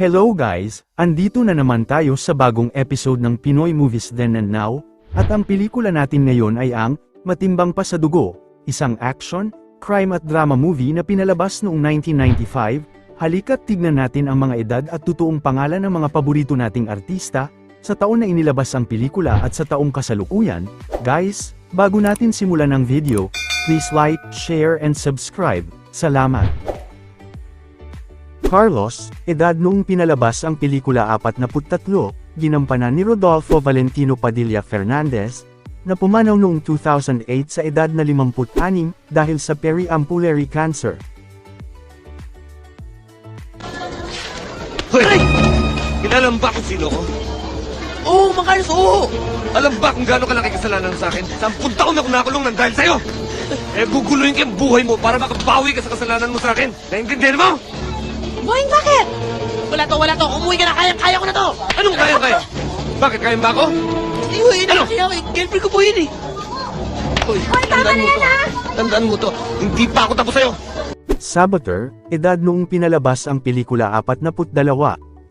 Hello guys, andito na naman tayo sa bagong episode ng Pinoy Movies Then and Now, at ang pelikula natin ngayon ay ang Matimbang Pa sa Dugo, isang action, crime at drama movie na pinalabas noong 1995. Halika't tignan natin ang mga edad at totoong pangalan ng mga paborito nating artista, sa taon na inilabas ang pelikula at sa taong kasalukuyan. Guys, bago natin simulan ang video, please like, share and subscribe. Salamat! Carlos, edad noong pinalabas ang pelikula 43, ginampanan ni Rodolfo Valentino Padilla Fernandez, na pumanaw noong 2008 sa edad na 56 dahil sa periampulary cancer. Hoy! Kilala mo ba kung sino ko? Oo, Mang Carlos, oo! Alam ba kung gaano kalaki kasalanan sa akin? 10 taon ako nakulong nang dahil sa'yo! Eh, guguluhin ko yung buhay mo para makabawi ka sa kasalanan mo sa akin. Naintindihan mo? Boying, bakit? Wala to. Umuwi ka na, kaya ko na to! Anong kaya? Bakit kaya ba ako? Ano? Girlfriend ko po yun eh. Hoy, tandaan mo to. Tandaan mo to. Hindi pa ako tapos sa'yo. Saboteur, edad noong pinalabas ang pelikula 42,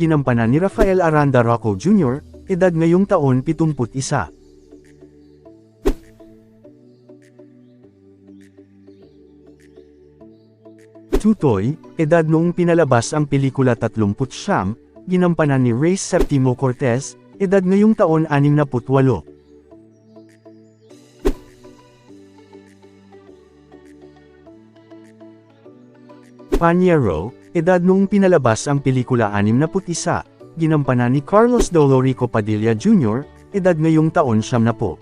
ginampanan ni Rafael Aranda Rocco Jr., edad ngayong taon 71. Tutoy, edad noong pinalabas ang pelikula 39, ginampanan ni Rey Septimo Cortez, edad ngayong taon 68. Panyero, edad noong pinalabas ang pelikula 61, ginampanan ni Carlos Dolorico Padilla Jr., edad ngayong taon 70.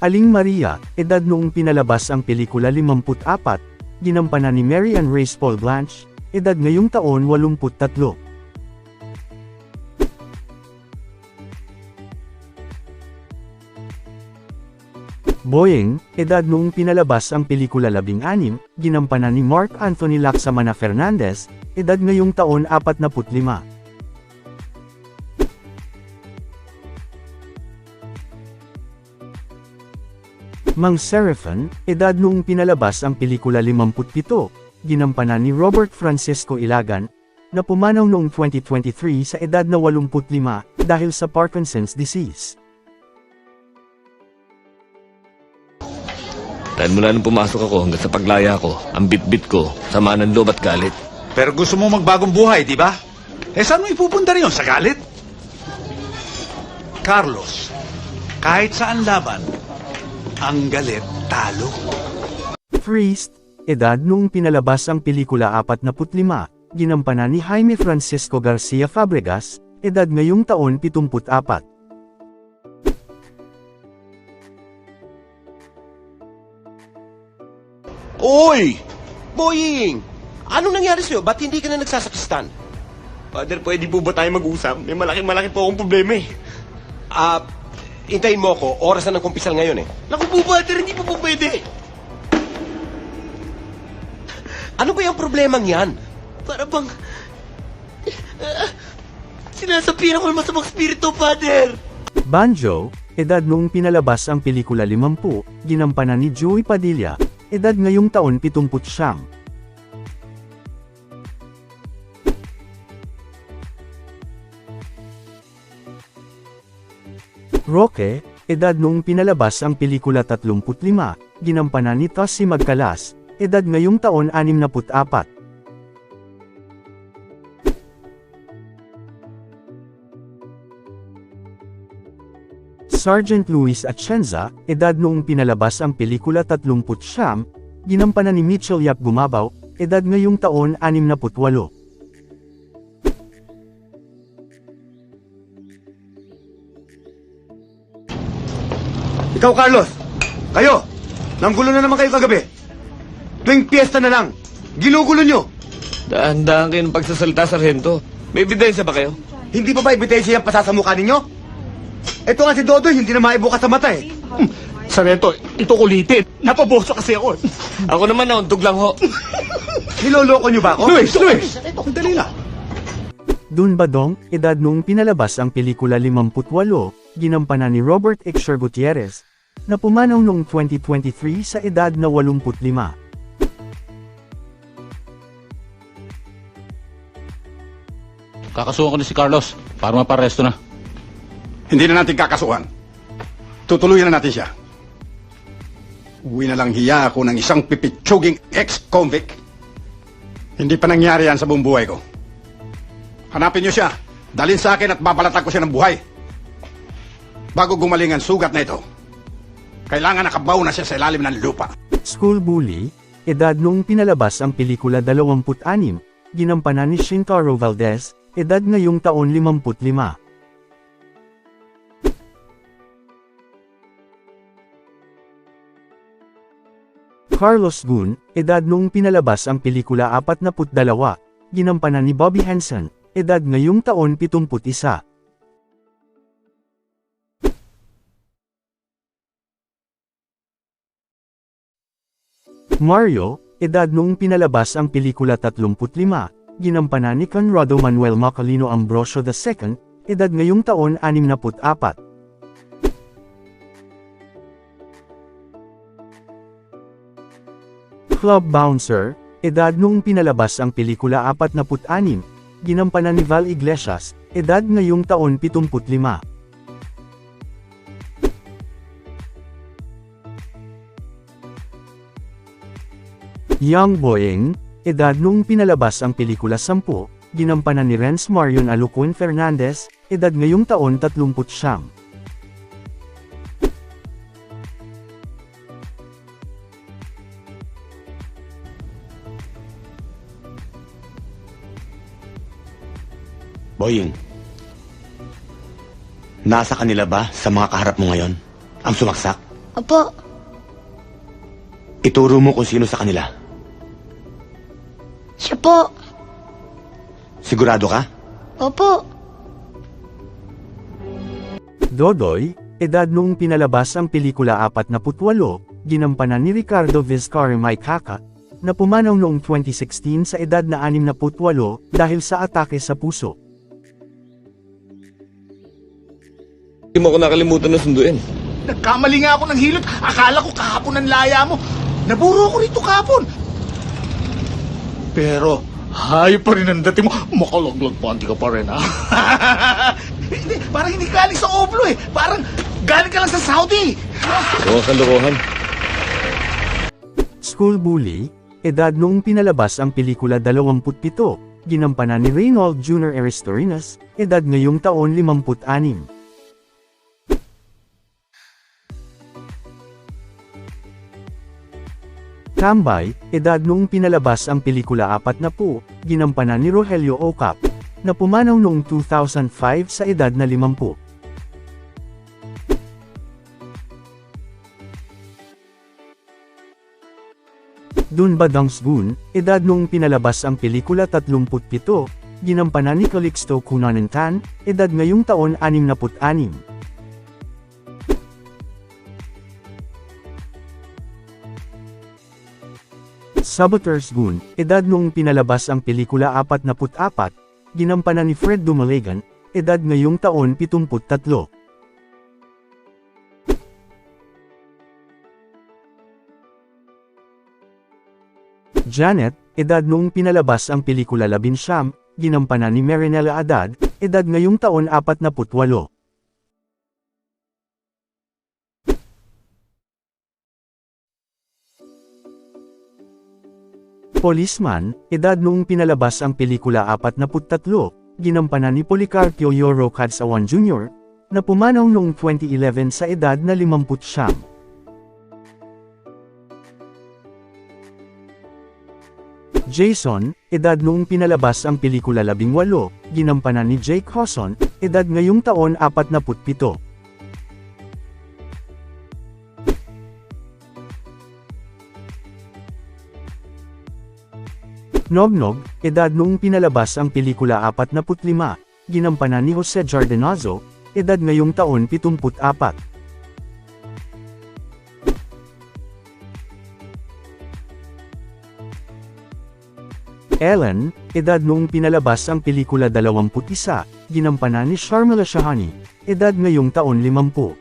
Aling Maria, edad noong pinalabas ang pelikula 54, ginampanan ni Mary Ann Reyes Paul Blanche, edad ngayong taon 83. Boying, edad noong pinalabas ang pelikula 16, ginampanan ni Mark Anthony Laksamana Fernandez, edad ngayong taon 45. Mang Seraphin, edad noong pinalabas ang pelikula 57, ginampanan ni Robert Francisco Ilagan, na pumanaw noong 2023 sa edad na 85 dahil sa Parkinson's disease. Dahil mula nung pumasok ako hanggang sa paglaya ko, ang bit-bit ko, sama ng loob at galit. Pero gusto mo magbagong buhay, di ba? Eh saan mo ipupunta rin yun? Sa galit? Carlos, kahit saan laban, ang galit talo. Priest, edad noong pinalabas ang pelikula 45, ginampanan ni Jaime Francisco Garcia Fabregas, edad ngayong taon 74. Oy! Boying! Anong nangyari sa'yo? Ba't hindi ka na nagsasakistan? Father, pwede po ba tayo mag-usap? May malaki po akong problema eh. Hintayin mo ako. Oras na ng kumpisal ngayon eh. Naku po, Father, hindi po pwede. Ano ba yung problemang yan? Para bang... sinasapian ako ng masamang spirito, Father! Banjo, edad noong pinalabas ang pelikula 50, ginampanan ni Joey Padilla, edad ngayong taon 70. Roque, edad noong pinalabas ang pelikula 35, ginampanan ni Tossie Magcalas, edad ngayong taon 64. Sergeant Luis Atienza, edad noong pinalabas ang pelikula 39, ginampanan ni Mitchell Yap Gumabaw, edad ngayong taon 68. Ikaw, Carlos! Kayo! Nanggulo na naman kayo kagabi! Tuwing piyesta na lang! Ginugulo nyo! Dahan-dahan kayo ng pagsasalita, Sargento. May ebidensya ba kayo? Hindi pa ba ebidensya yung pasasamukha ninyo? Ito nga si Dodoy, hindi na maibukas sa mata eh. Sarento, ito kulitin. Napaboso kasi ako. Ako naman, nauntog lang ho. Niloloko nyo ba ako? Luis! Dali lang. Dun Badong, edad noong pinalabas ang pelikula 58, ginampanan ni Robert Ixcher Gutierrez, na pumanaw noong 2023 sa edad na 85. Kakasuhan ko na si Carlos para maparesto na. Hindi na natin kakasuhan. Tutuluyan na natin siya. Uwi na lang hiya ako ng isang pipitsuging ex-convict. Hindi pa nangyari yan sa buong buhay ko. Hanapin niyo siya. Dalhin sa akin at babalatan ko siya ng buhay. Bago gumaling ang sugat na ito, kailangan nakabaw na siya sa ilalim ng lupa. School Bully, edad noong pinalabas ang pelikula 26, ginampanan ni Shintaro Valdez, edad ngayong taon 55. Carlos Ghosn, edad noong pinalabas ang pelikula 42, ginampanan ni Bobby Hansen, edad ngayong taon 71. Mario, edad noong pinalabas ang pelikula 35, ginampanan ni Conrado Manuel Macalino Ambrosio II, edad ngayong taon 64. Club Bouncer, edad noong pinalabas ang pelikula 46, ginampanan ni Val Iglesias, edad ngayong taon 75. Young Boyeng, edad noong pinalabas ang pelikula 10, ginampanan ni Renz Marion Alucuin Fernandez, edad ngayong taon 39. Boying, nasa kanila ba sa mga kaharap mo ngayon ang sumaksak? Opo. Ituro mo kung sino sa kanila. Siya po. Sigurado ka? Opo. Dodoy, edad noong pinalabas ang pelikula 48, ginampanan ni Ricardo Vizcarra Maikaka, na pumanaw noong 2016 sa edad na 68 dahil sa atake sa puso. Hindi mo ako nakalimutan na sunduin. Nagkamali nga ako ng hilot. Akala ko kahapon ang laya mo. Naburo ako rito kahapon. Pero, hayop pa rin ang dati mo. Makalaglag pa, hindi ka pa rin, ha? Hindi, parang hindi galing sa Oblo, eh. Parang galing ka lang sa Saudi. Oo, kalokohan. School Bully, edad noong pinalabas ang pelikula 27, ginampanan ni Reynold Jr. Aristorinas, edad ngayong taon 56. Tambay, edad noong pinalabas ang pelikula 40, ginampanan ni Rogelio Ocap, na pumanaw noong 2005 sa edad na 50. Dunbadang's Ghosn, edad noong pinalabas ang pelikula 37, ginampanan ni Calixto Cunanantan, edad ngayong taon 66. Saboteurs Ghosn, edad noong pinalabas ang pelikula 44, ginampanan ni Fred Dumalegan, edad ngayong taon 73. Janet, edad noong pinalabas ang pelikula 11, ginampanan ni Marinela Haddad, edad ngayong taon 48. Policeman, edad noong pinalabas ang pelikula 43, ginampanan ni Policarpio Yoro Cadsawan Jr., na pumanaw noong 2011 sa edad na 50. Jason, edad noong pinalabas ang pelikula 18, ginampanan ni Jake Hawson, edad ngayong taon 47. Nognog, edad noong pinalabas ang pelikula 45, ginampanan ni Jose Jardenazo, edad ngayong taon 74. Ellen, edad noong pinalabas ang pelikula 21, ginampanan ni Sharmila Shahani, edad ngayong taon 50.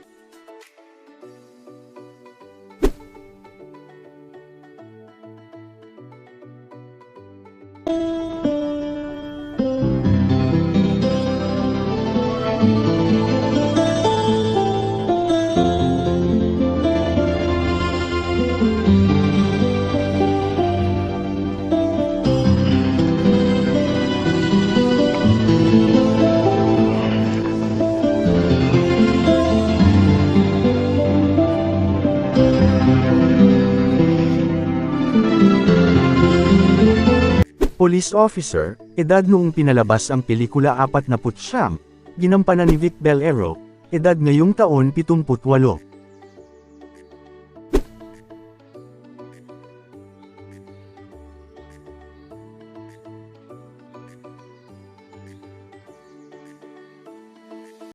Police officer, edad noong pinalabas ang pelikula 49, ginampanan ni Vic Bellero, edad ngayong taon 78.